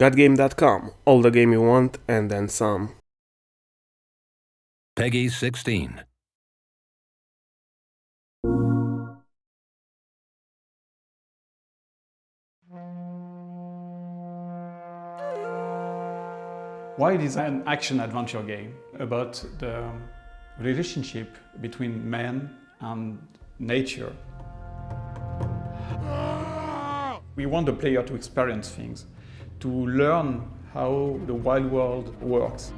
Gotgame.com, all the game you want and then some. Peggy 16. WiLD is an action-adventure game about the relationship between man and nature. We want the player to experience things, to learn how the wild world works.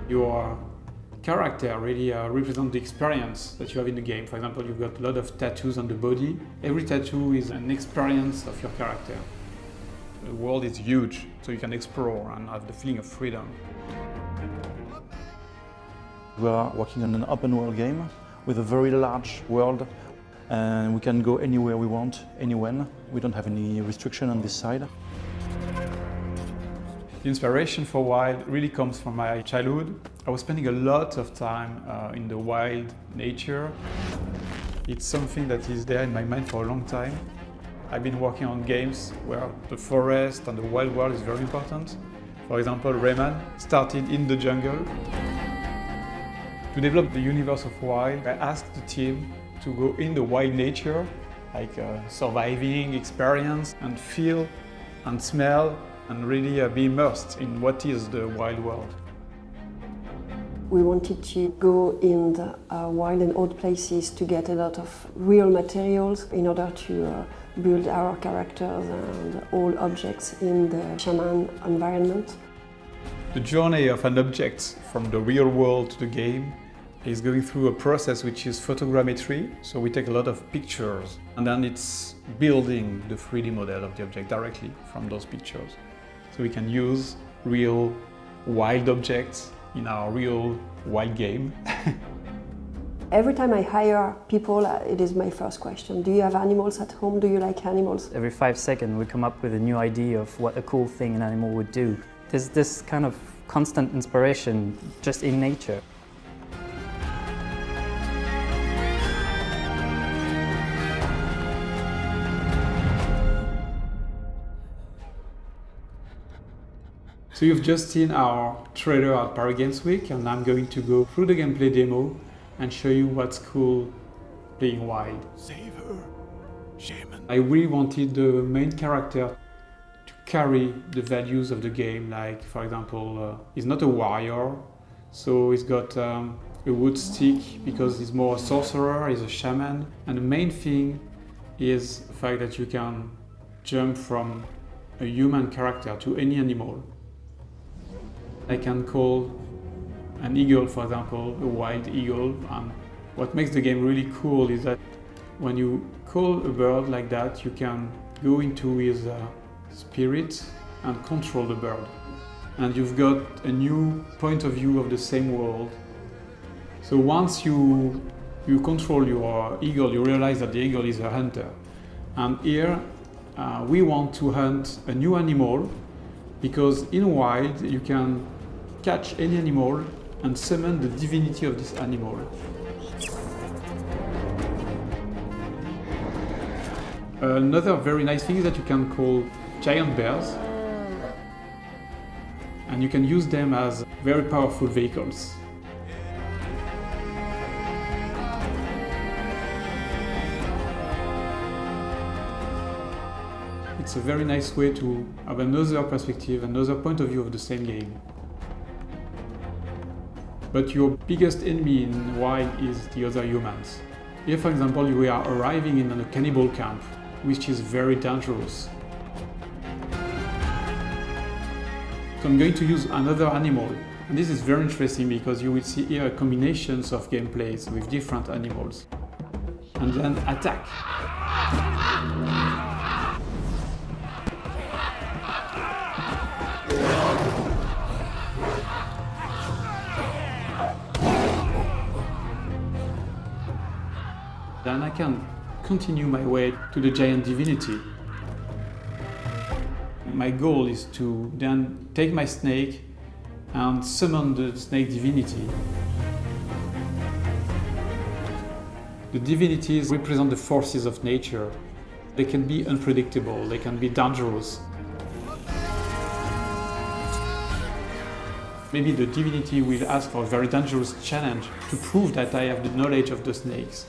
Your character really represents the experience that you have in the game. For example, you've got a lot of tattoos on the body. Every tattoo is an experience of your character. The world is huge, so you can explore and have the feeling of freedom. We are working on an open world game with a very large world, and we can go anywhere we want, anywhen. We don't have any restriction on this side. The inspiration for WiLD really comes from my childhood. I was spending a lot of time in the wild nature. It's something that is there in my mind for a long time. I've been working on games where the forest and the wild world is very important. For example, Rayman started in the jungle. To develop the universe of WiLD, I asked the team to go in the wild nature, like surviving experience, and feel and smell and really be immersed in what is the wild world. We wanted to go in the wild and old places to get a lot of real materials in order to build our characters and all objects in the shaman environment. The journey of an object from the real world to the game is going through a process which is photogrammetry. So we take a lot of pictures and then it's building the 3D model of the object directly from those pictures. So we can use real wild objects in our real wild game. Every time I hire people, it is my first question. Do you have animals at home? Do you like animals? Every 5 seconds we come up with a new idea of what a cool thing an animal would do. There's this kind of constant inspiration just in nature. So you've just seen our trailer at Paris Games Week, and I'm going to go through the gameplay demo and show you what's cool playing WiLD. Save her, shaman. I really wanted the main character to carry the values of the game, like for example, he's not a warrior, so he's got a wood stick because he's more a sorcerer, he's a shaman. And the main thing is the fact that you can jump from a human character to any animal. I can call an eagle, for example, a wild eagle. And what makes the game really cool is that when you call a bird like that, you can go into his spirit and control the bird. And you've got a new point of view of the same world. So once you control your eagle, you realize that the eagle is a hunter. And here we want to hunt a new animal, because in WiLD you can catch any animal and summon the divinity of this animal. Another very nice thing is that you can call giant bears, and you can use them as very powerful vehicles. It's a very nice way to have another perspective, another point of view of the same game. But your biggest enemy in WiLD is the other humans. Here, for example, we are arriving in a cannibal camp, which is very dangerous. So I'm going to use another animal. And this is very interesting because you will see here combinations of gameplays with different animals. And then attack. Then I can continue my way to the giant divinity. My goal is to then take my snake and summon the snake divinity. The divinities represent the forces of nature. They can be unpredictable, they can be dangerous. Maybe the divinity will ask for a very dangerous challenge to prove that I have the knowledge of the snakes.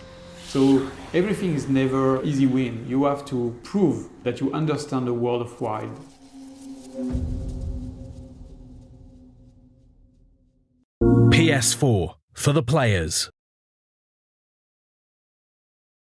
So everything is never easy win. You have to prove that you understand the world of WiLD. PS4 for the players.